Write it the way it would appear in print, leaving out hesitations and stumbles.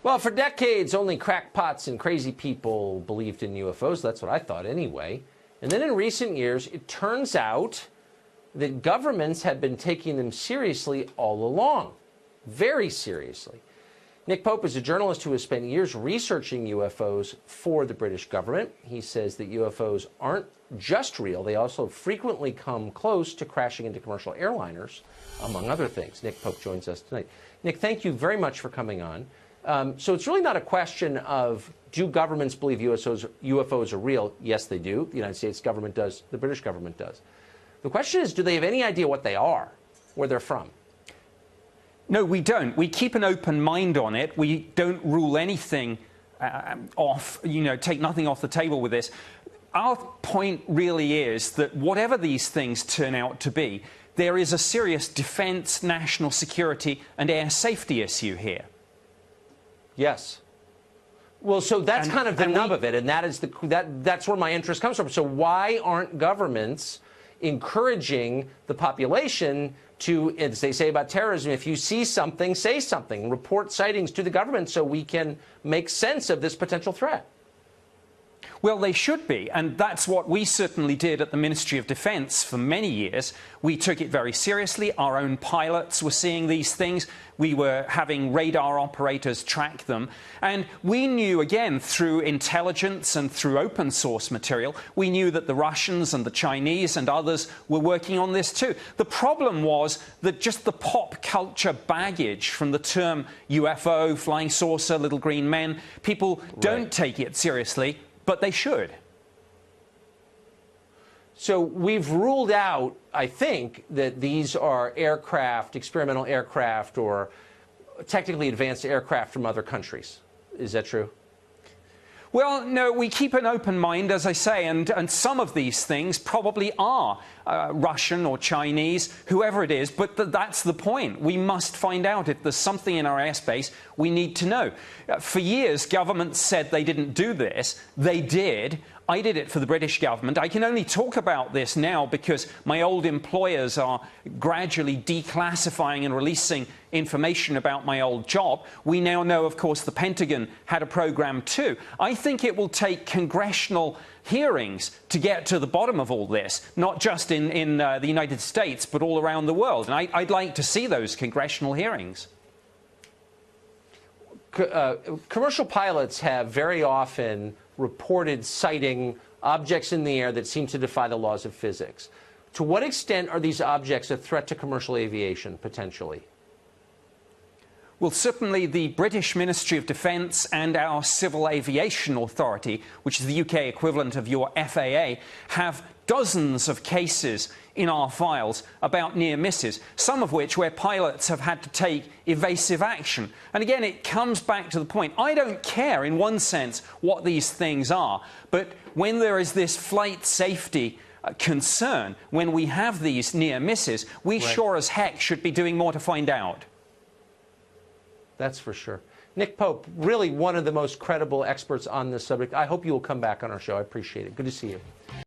Well, for decades, only crackpots and crazy people believed in UFOs. That's what I thought anyway. And then in recent years, it turns out that governments have been taking them seriously all along. Very seriously. Nick Pope is a journalist who has spent years researching UFOs for the British government. He says that UFOs aren't just real. They also frequently come close to crashing into commercial airliners, among other things. Nick Pope joins us tonight. Nick, thank you very much for coming on. So it's really not a question of, do governments believe UFOs are real? Yes, they do. The United States government does. The British government does. The question is, do they have any idea what they are, where they're from? No, we don't. We keep an open mind on it. We don't rule anything off, take nothing off the table with this. Our point really is that whatever these things turn out to be, there is a serious defense, national security and air safety issue here. Yes. Well, so that's kind of the nub of it, and that's where my interest comes from. So why aren't governments encouraging the population to, as they say about terrorism, if you see something, say something, report sightings to the government so we can make sense of this potential threat? Well, they should be, and that's what we certainly did at the Ministry of Defence for many years. We took it very seriously. Our own pilots were seeing these things. We were having radar operators track them. And we knew, again, through intelligence and through open source material, we knew that the Russians and the Chinese and others were working on this too. The problem was that just the pop culture baggage from the term UFO, flying saucer, little green men, people don't take it seriously. But they should. So we've ruled out, I think, that these are aircraft, experimental aircraft, or technically advanced aircraft from other countries. Is that true? Well, no, we keep an open mind, as I say, and some of these things probably are Russian or Chinese, whoever it is, but that's the point. We must find out if there's something in our airspace we need to know. For years, governments said they didn't do this. They did. I did it for the British government. I can only talk about this now because my old employers are gradually declassifying and releasing information about my old job. We now know, of course, the Pentagon had a program too. I think it will take congressional hearings to get to the bottom of all this, not just in the United States, but all around the world. And I'd like to see those congressional hearings. Commercial pilots have very often reported sighting objects in the air that seem to defy the laws of physics. To what extent are these objects a threat to commercial aviation, potentially? Well, certainly the British Ministry of Defence and our Civil Aviation Authority, which is the UK equivalent of your FAA, have dozens of cases in our files about near misses, some of which where pilots have had to take evasive action. And again, it comes back to the point. I don't care, in one sense, what these things are, but when there is this flight safety concern, when we have these near misses, we sure as heck should be doing more to find out. That's for sure. Nick Pope, really one of the most credible experts on this subject. I hope you will come back on our show. I appreciate it. Good to see you.